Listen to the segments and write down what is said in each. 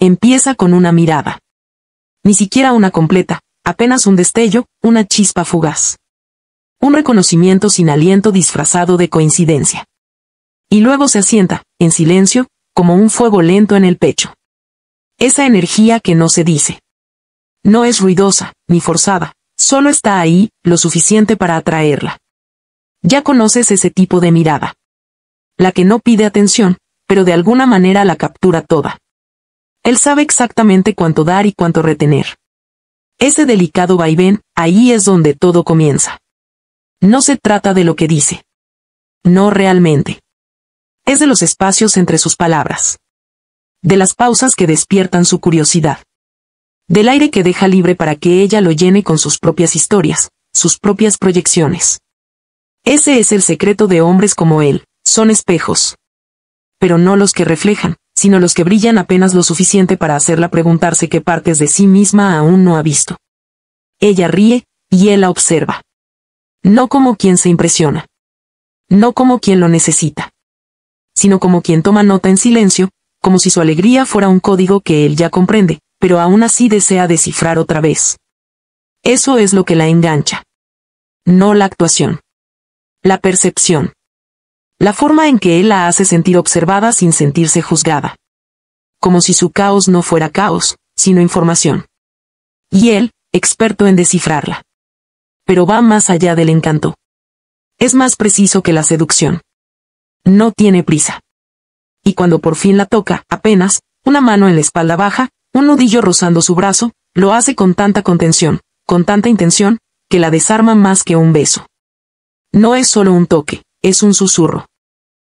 Empieza con una mirada. Ni siquiera una completa, apenas un destello, una chispa fugaz. Un reconocimiento sin aliento disfrazado de coincidencia. Y luego se asienta, en silencio, como un fuego lento en el pecho. Esa energía que no se dice. No es ruidosa, ni forzada, solo está ahí, lo suficiente para atraerla. Ya conoces ese tipo de mirada. La que no pide atención, pero de alguna manera la captura toda. Él sabe exactamente cuánto dar y cuánto retener. Ese delicado vaivén, ahí es donde todo comienza. No se trata de lo que dice. No realmente. Es de los espacios entre sus palabras. De las pausas que despiertan su curiosidad. Del aire que deja libre para que ella lo llene con sus propias historias, sus propias proyecciones. Ese es el secreto de hombres como él, son espejos. Pero no los que reflejan, sino los que brillan apenas lo suficiente para hacerla preguntarse qué partes de sí misma aún no ha visto. Ella ríe, y él la observa. No como quien se impresiona. No como quien lo necesita. Sino como quien toma nota en silencio, como si su alegría fuera un código que él ya comprende, pero aún así desea descifrar otra vez. Eso es lo que la engancha. No la actuación. La percepción. La forma en que él la hace sentir observada sin sentirse juzgada. Como si su caos no fuera caos, sino información. Y él, experto en descifrarla. Pero va más allá del encanto. Es más preciso que la seducción. No tiene prisa. Y cuando por fin la toca, apenas, una mano en la espalda baja, un nudillo rozando su brazo, lo hace con tanta contención, con tanta intención, que la desarma más que un beso. No es solo un toque, es un susurro.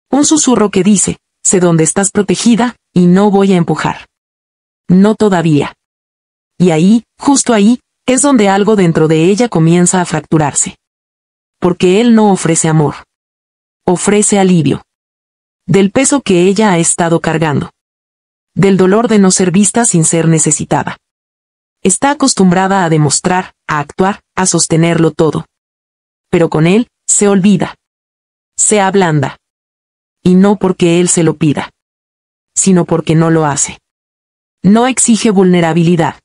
Un susurro que dice, sé dónde estás protegida, y no voy a empujar. No todavía. Y ahí, justo ahí, es donde algo dentro de ella comienza a fracturarse. Porque él no ofrece amor. Ofrece alivio. Del peso que ella ha estado cargando. Del dolor de no ser vista sin ser necesitada. Está acostumbrada a demostrar, a actuar, a sostenerlo todo. Pero con él, se olvida. Se ablanda. Y no porque él se lo pida. Sino porque no lo hace. No exige vulnerabilidad.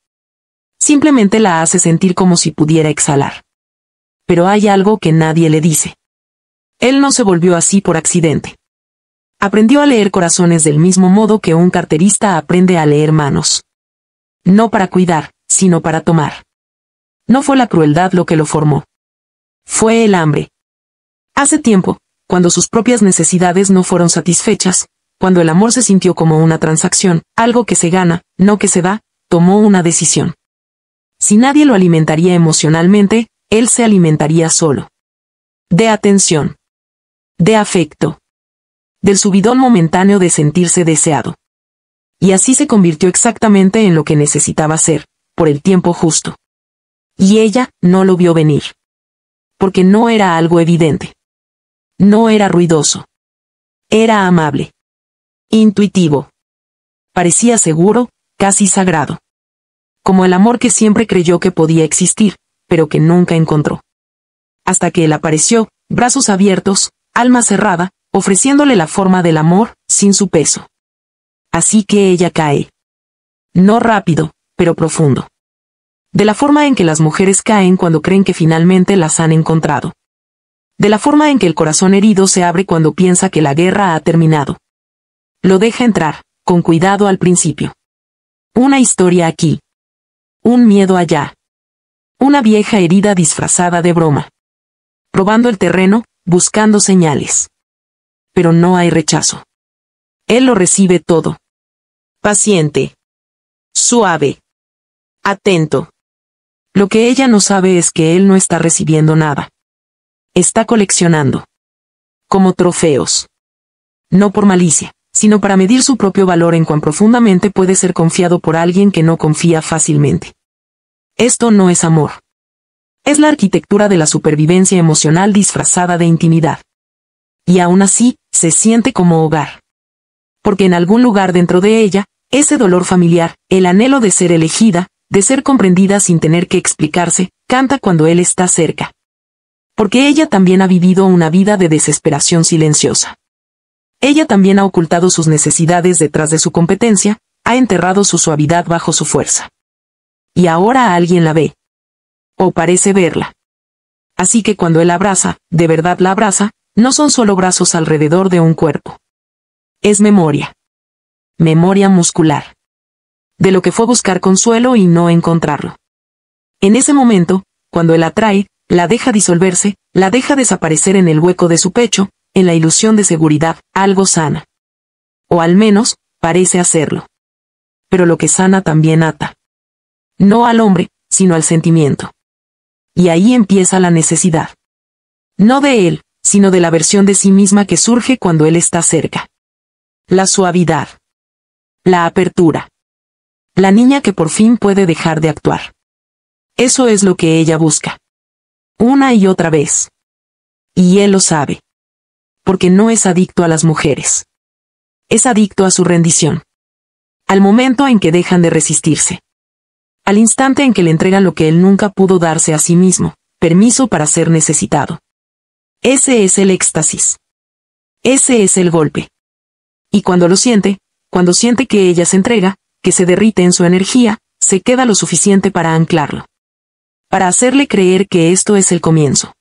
Simplemente la hace sentir como si pudiera exhalar. Pero hay algo que nadie le dice. Él no se volvió así por accidente. Aprendió a leer corazones del mismo modo que un carterista aprende a leer manos. No para cuidar, sino para tomar. No fue la crueldad lo que lo formó. Fue el hambre. Hace tiempo, cuando sus propias necesidades no fueron satisfechas, cuando el amor se sintió como una transacción, algo que se gana, no que se da, tomó una decisión. Si nadie lo alimentaría emocionalmente, él se alimentaría solo. De atención. De afecto. Del subidón momentáneo de sentirse deseado. Y así se convirtió exactamente en lo que necesitaba ser, por el tiempo justo. Y ella no lo vio venir. Porque no era algo evidente. No era ruidoso. Era amable. Intuitivo. Parecía seguro, casi sagrado. Como el amor que siempre creyó que podía existir, pero que nunca encontró. Hasta que él apareció, brazos abiertos, alma cerrada, ofreciéndole la forma del amor, sin su peso. Así que ella cae. No rápido, pero profundo. De la forma en que las mujeres caen cuando creen que finalmente las han encontrado. De la forma en que el corazón herido se abre cuando piensa que la guerra ha terminado. Lo deja entrar, con cuidado al principio. Una historia aquí. Un miedo allá. Una vieja herida disfrazada de broma. Probando el terreno, buscando señales. Pero no hay rechazo. Él lo recibe todo. Paciente. Suave. Atento. Lo que ella no sabe es que él no está recibiendo nada. Está coleccionando. Como trofeos. No por malicia, sino para medir su propio valor en cuán profundamente puede ser confiado por alguien que no confía fácilmente. Esto no es amor. Es la arquitectura de la supervivencia emocional disfrazada de intimidad. Y aún así, se siente como hogar. Porque en algún lugar dentro de ella, ese dolor familiar, el anhelo de ser elegida, de ser comprendida sin tener que explicarse, canta cuando él está cerca. Porque ella también ha vivido una vida de desesperación silenciosa. Ella también ha ocultado sus necesidades detrás de su competencia, Ha enterrado su suavidad bajo su fuerza. Y ahora alguien la ve. O parece verla. Así que cuando él abraza, de verdad la abraza, no son solo brazos alrededor de un cuerpo. Es memoria. Memoria muscular. De lo que fue buscar consuelo y no encontrarlo. En ese momento, cuando él atrae, la deja disolverse, la deja desaparecer en el hueco de su pecho, en la ilusión de seguridad, algo sana. O al menos, parece hacerlo. Pero lo que sana también ata. No al hombre, sino al sentimiento. Y ahí empieza la necesidad. No de él, sino de la versión de sí misma que surge cuando él está cerca. La suavidad. La apertura. La niña que por fin puede dejar de actuar. Eso es lo que ella busca. Una y otra vez. Y él lo sabe. Porque no es adicto a las mujeres. Es adicto a su rendición. Al momento en que dejan de resistirse. Al instante en que le entregan lo que él nunca pudo darse a sí mismo, permiso para ser necesitado. Ese es el éxtasis. Ese es el golpe. Y cuando lo siente, cuando siente que ella se entrega, que se derrite en su energía, se queda lo suficiente para anclarlo. Para hacerle creer que esto es el comienzo.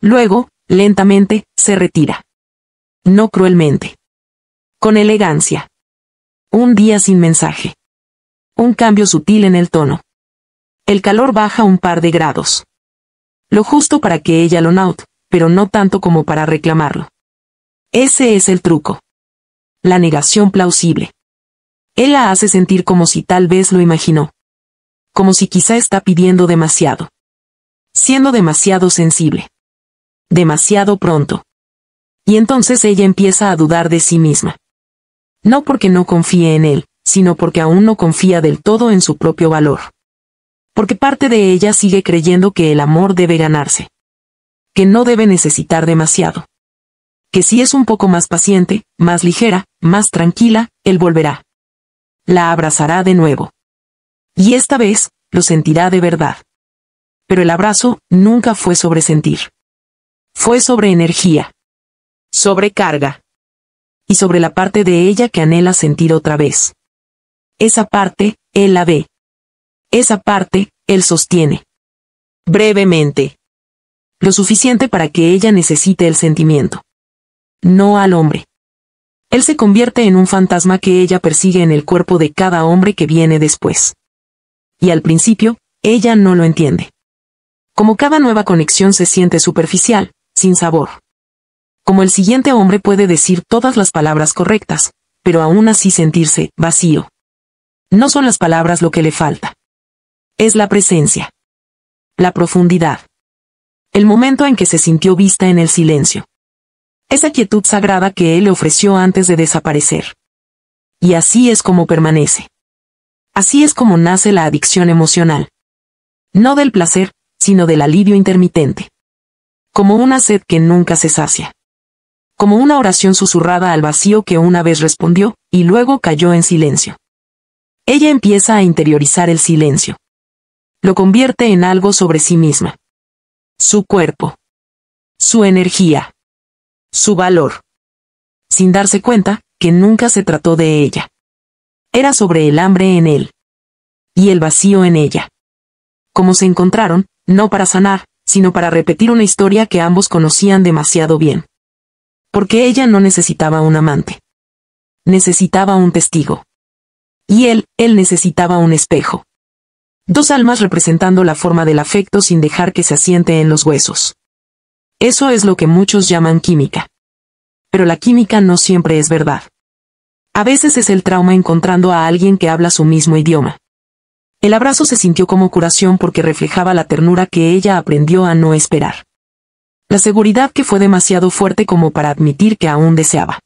Luego, lentamente, se retira. No cruelmente. Con elegancia. Un día sin mensaje. Un cambio sutil en el tono. El calor baja un par de grados. Lo justo para que ella lo note, pero no tanto como para reclamarlo. Ese es el truco. La negación plausible. Él la hace sentir como si tal vez lo imaginó. Como si quizá está pidiendo demasiado. Siendo demasiado sensible. Demasiado pronto. Y entonces ella empieza a dudar de sí misma. No porque no confíe en él, sino porque aún no confía del todo en su propio valor. Porque parte de ella sigue creyendo que el amor debe ganarse. Que no debe necesitar demasiado. Que si es un poco más paciente, más ligera, más tranquila, él volverá. La abrazará de nuevo. Y esta vez, lo sentirá de verdad. Pero el abrazo nunca fue sobre sentir. Fue sobre energía. Sobre carga. Y sobre la parte de ella que anhela sentir otra vez. Esa parte, él la ve. Esa parte, él sostiene. Brevemente. Lo suficiente para que ella necesite el sentimiento. No al hombre. Él se convierte en un fantasma que ella persigue en el cuerpo de cada hombre que viene después. Y al principio, ella no lo entiende. Como cada nueva conexión se siente superficial, sin sabor. Como el siguiente hombre puede decir todas las palabras correctas, pero aún así sentirse vacío. No son las palabras lo que le falta. Es la presencia. La profundidad. El momento en que se sintió vista en el silencio. Esa quietud sagrada que él le ofreció antes de desaparecer. Y así es como permanece. Así es como nace la adicción emocional. No del placer, sino del alivio intermitente. Como una sed que nunca se sacia. Como una oración susurrada al vacío que una vez respondió, y luego cayó en silencio. Ella empieza a interiorizar el silencio. Lo convierte en algo sobre sí misma. Su cuerpo. Su energía. Su valor. Sin darse cuenta, que nunca se trató de ella. Era sobre el hambre en él. Y el vacío en ella. Como se encontraron, no para sanar, sino para repetir una historia que ambos conocían demasiado bien. Porque ella no necesitaba un amante. Necesitaba un testigo. Y él necesitaba un espejo. Dos almas representando la forma del afecto sin dejar que se asiente en los huesos. Eso es lo que muchos llaman química. Pero la química no siempre es verdad. A veces es el trauma encontrando a alguien que habla su mismo idioma. El abrazo se sintió como curación porque reflejaba la ternura que ella aprendió a no esperar. La seguridad que fue demasiado fuerte como para admitir que aún deseaba.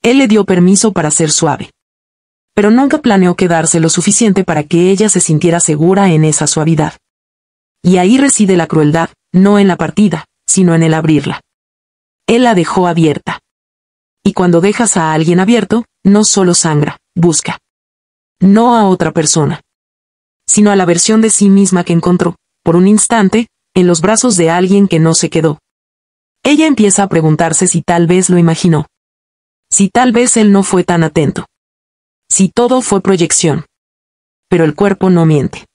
Él le dio permiso para ser suave. Pero nunca planeó quedarse lo suficiente para que ella se sintiera segura en esa suavidad. Y ahí reside la crueldad, no en la partida, sino en el abrirla. Él la dejó abierta. Y cuando dejas a alguien abierto, no solo sangra, busca. No a otra persona. Sino a la versión de sí misma que encontró, por un instante, en los brazos de alguien que no se quedó. Ella empieza a preguntarse si tal vez lo imaginó. Si tal vez él no fue tan atento. Si todo fue proyección. Pero el cuerpo no miente.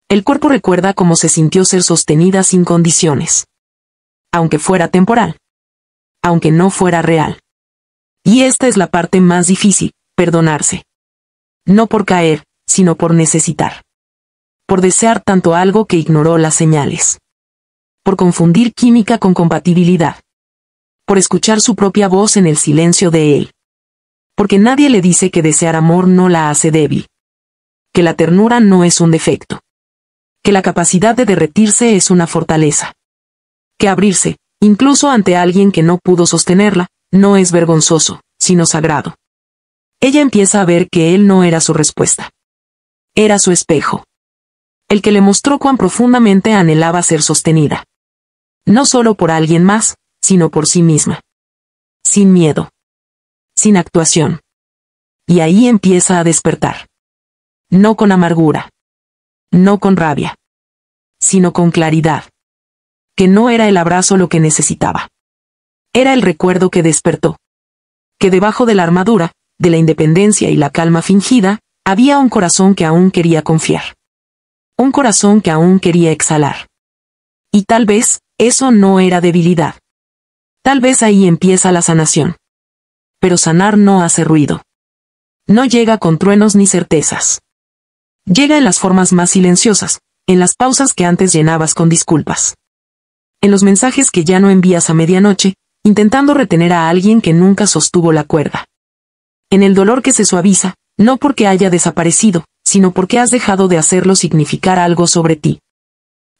El cuerpo recuerda cómo se sintió ser sostenida sin condiciones. Aunque fuera temporal. Aunque no fuera real. Y esta es la parte más difícil, perdonarse. No por caer, sino por necesitar. Por desear tanto algo que ignoró las señales. Por confundir química con compatibilidad. Por escuchar su propia voz en el silencio de él. Porque nadie le dice que desear amor no la hace débil. Que la ternura no es un defecto. Que la capacidad de derretirse es una fortaleza. Que abrirse, incluso ante alguien que no pudo sostenerla, no es vergonzoso, sino sagrado. Ella empieza a ver que él no era su respuesta. Era su espejo. El que le mostró cuán profundamente anhelaba ser sostenida. No solo por alguien más, sino por sí misma. Sin miedo. Sin actuación. Y ahí empieza a despertar. No con amargura. No con rabia. Sino con claridad. Que no era el abrazo lo que necesitaba. Era el recuerdo que despertó. Que debajo de la armadura, de la independencia y la calma fingida, había un corazón que aún quería confiar. Un corazón que aún quería exhalar. Y tal vez, eso no era debilidad. Tal vez ahí empieza la sanación. Pero sanar no hace ruido. No llega con truenos ni certezas. Llega en las formas más silenciosas, en las pausas que antes llenabas con disculpas. En los mensajes que ya no envías a medianoche, intentando retener a alguien que nunca sostuvo la cuerda. En el dolor que se suaviza, no porque haya desaparecido, sino porque has dejado de hacerlo significar algo sobre ti.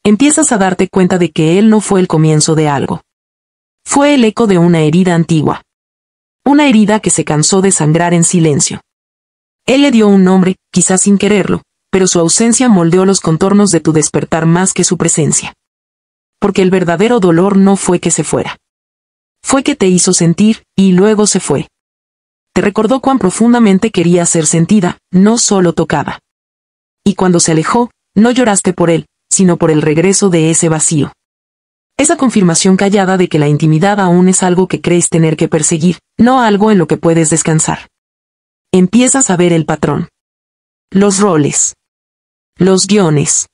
Empiezas a darte cuenta de que él no fue el comienzo de algo. Fue el eco de una herida antigua. Una herida que se cansó de sangrar en silencio. Él le dio un nombre, quizás sin quererlo, pero su ausencia moldeó los contornos de tu despertar más que su presencia. Porque el verdadero dolor no fue que se fuera. Fue que te hizo sentir, y luego se fue. Te recordó cuán profundamente quería ser sentida, no solo tocada. Y cuando se alejó, no lloraste por él, sino por el regreso de ese vacío. Esa confirmación callada de que la intimidad aún es algo que crees tener que perseguir, no algo en lo que puedes descansar. Empiezas a ver el patrón. Los roles. Los guiones.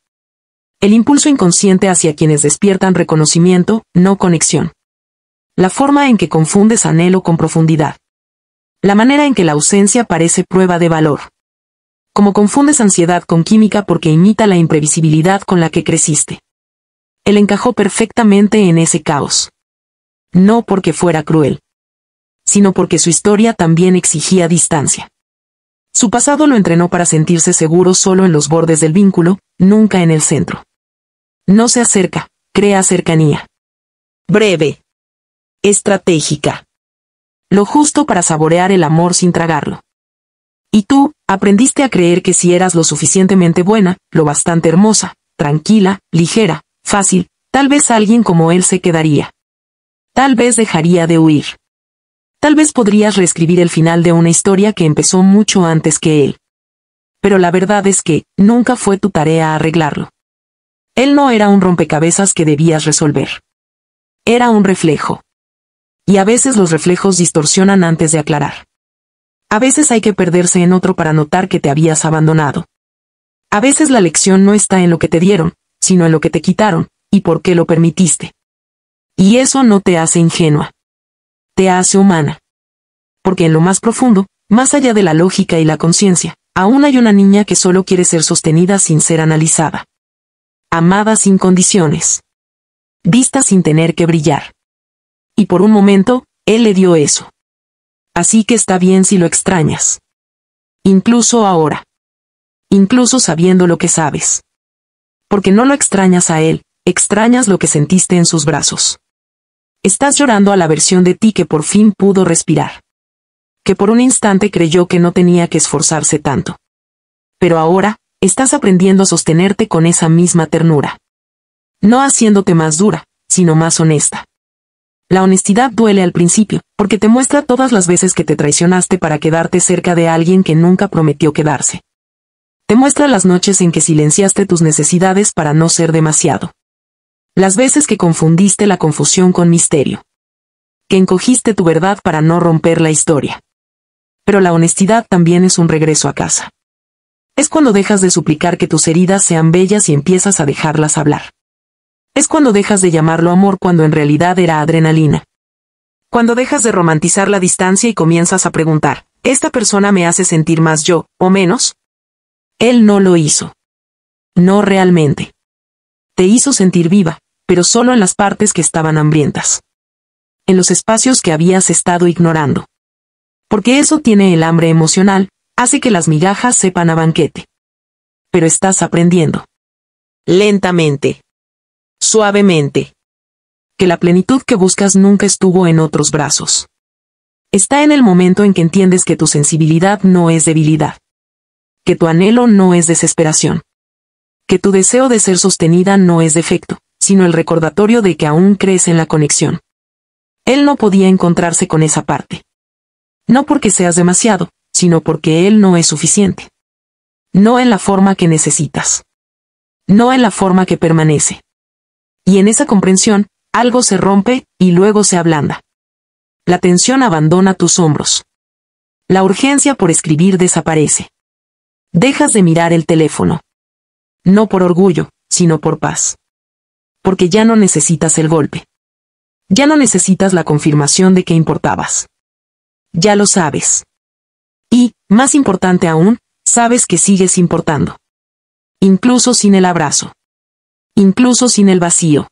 El impulso inconsciente hacia quienes despiertan reconocimiento, no conexión. La forma en que confundes anhelo con profundidad. La manera en que la ausencia parece prueba de valor. Como confundes ansiedad con química porque imita la imprevisibilidad con la que creciste. Él encajó perfectamente en ese caos. No porque fuera cruel, sino porque su historia también exigía distancia. Su pasado lo entrenó para sentirse seguro solo en los bordes del vínculo, nunca en el centro. No se acerca, crea cercanía. Breve. Estratégica. Lo justo para saborear el amor sin tragarlo. Y tú, aprendiste a creer que si eras lo suficientemente buena, lo bastante hermosa, tranquila, ligera, fácil, tal vez alguien como él se quedaría. Tal vez dejaría de huir. Tal vez podrías reescribir el final de una historia que empezó mucho antes que él. Pero la verdad es que, nunca fue tu tarea arreglarlo. Él no era un rompecabezas que debías resolver. Era un reflejo. Y a veces los reflejos distorsionan antes de aclarar. A veces hay que perderse en otro para notar que te habías abandonado. A veces la lección no está en lo que te dieron, sino en lo que te quitaron, y por qué lo permitiste. Y eso no te hace ingenua. Te hace humana. Porque en lo más profundo, más allá de la lógica y la conciencia, aún hay una niña que solo quiere ser sostenida sin ser analizada. Amada sin condiciones. Vista sin tener que brillar. Y por un momento, él le dio eso. Así que está bien si lo extrañas. Incluso ahora. Incluso sabiendo lo que sabes. Porque no lo extrañas a él, extrañas lo que sentiste en sus brazos. Estás llorando a la versión de ti que por fin pudo respirar. Que por un instante creyó que no tenía que esforzarse tanto. Pero ahora, estás aprendiendo a sostenerte con esa misma ternura. No haciéndote más dura, sino más honesta. La honestidad duele al principio, porque te muestra todas las veces que te traicionaste para quedarte cerca de alguien que nunca prometió quedarse. Te muestra las noches en que silenciaste tus necesidades para no ser demasiado. Las veces que confundiste la confusión con misterio. Que encogiste tu verdad para no romper la historia. Pero la honestidad también es un regreso a casa. Es cuando dejas de suplicar que tus heridas sean bellas y empiezas a dejarlas hablar. Es cuando dejas de llamarlo amor cuando en realidad era adrenalina. Cuando dejas de romantizar la distancia y comienzas a preguntar, ¿esta persona me hace sentir más yo, o menos? Él no lo hizo. No realmente. Te hizo sentir viva, pero solo en las partes que estaban hambrientas. En los espacios que habías estado ignorando. Porque eso tiene el hambre emocional, hace que las migajas sepan a banquete. Pero estás aprendiendo. Lentamente. Suavemente. Que la plenitud que buscas nunca estuvo en otros brazos. Está en el momento en que entiendes que tu sensibilidad no es debilidad. Que tu anhelo no es desesperación. Que tu deseo de ser sostenida no es defecto, sino el recordatorio de que aún crees en la conexión. Él no podía encontrarse con esa parte. No porque seas demasiado, sino porque él no es suficiente. No en la forma que necesitas. No en la forma que permanece. Y en esa comprensión, algo se rompe, y luego se ablanda. La tensión abandona tus hombros. La urgencia por escribir desaparece. Dejas de mirar el teléfono. No por orgullo, sino por paz. Porque ya no necesitas el golpe. Ya no necesitas la confirmación de que importabas. Ya lo sabes. Y, más importante aún, sabes que sigues importando. Incluso sin el abrazo. Incluso sin el vacío.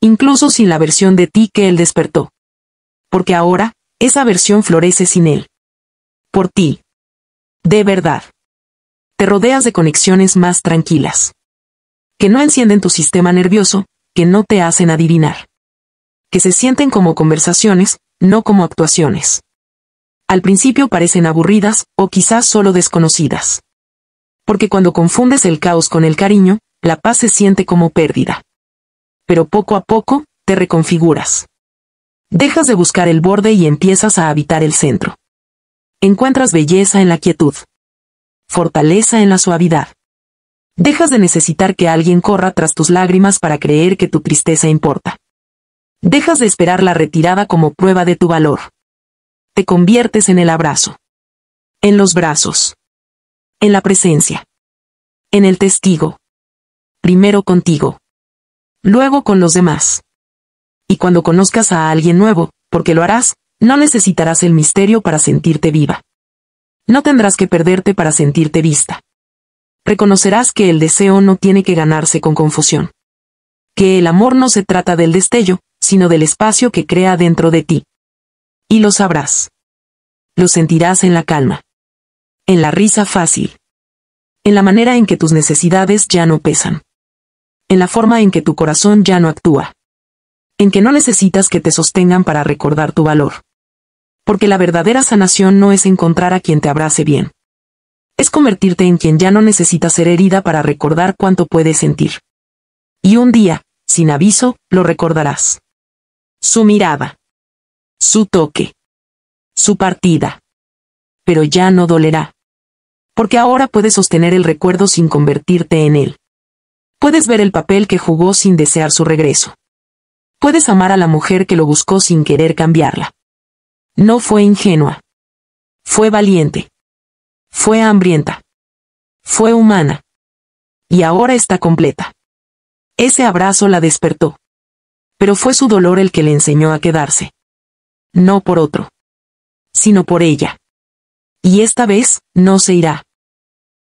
Incluso sin la versión de ti que él despertó. Porque ahora, esa versión florece sin él. Por ti. De verdad. Te rodeas de conexiones más tranquilas. Que no encienden tu sistema nervioso, que no te hacen adivinar. Que se sienten como conversaciones, no como actuaciones. Al principio parecen aburridas, o quizás solo desconocidas. Porque cuando confundes el caos con el cariño, la paz se siente como pérdida. Pero poco a poco, te reconfiguras. Dejas de buscar el borde y empiezas a habitar el centro. Encuentras belleza en la quietud. Fortaleza en la suavidad. Dejas de necesitar que alguien corra tras tus lágrimas para creer que tu tristeza importa. Dejas de esperar la retirada como prueba de tu valor. Te conviertes en el abrazo. En los brazos. En la presencia. En el testigo. Primero contigo. Luego con los demás. Y cuando conozcas a alguien nuevo, porque lo harás, no necesitarás el misterio para sentirte viva. No tendrás que perderte para sentirte vista. Reconocerás que el deseo no tiene que ganarse con confusión. Que el amor no se trata del destello, sino del espacio que crea dentro de ti. Y lo sabrás. Lo sentirás en la calma. En la risa fácil. En la manera en que tus necesidades ya no pesan. En la forma en que tu corazón ya no actúa. En que no necesitas que te sostengan para recordar tu valor. Porque la verdadera sanación no es encontrar a quien te abrace bien. Es convertirte en quien ya no necesita ser herida para recordar cuánto puedes sentir. Y un día, sin aviso, lo recordarás. Su mirada. Su toque. Su partida. Pero ya no dolerá. Porque ahora puedes sostener el recuerdo sin convertirte en él. Puedes ver el papel que jugó sin desear su regreso. Puedes amar a la mujer que lo buscó sin querer cambiarla. No fue ingenua. Fue valiente. Fue hambrienta. Fue humana. Y ahora está completa. Ese abrazo la despertó. Pero fue su dolor el que le enseñó a quedarse. No por otro. Sino por ella. Y esta vez, no se irá.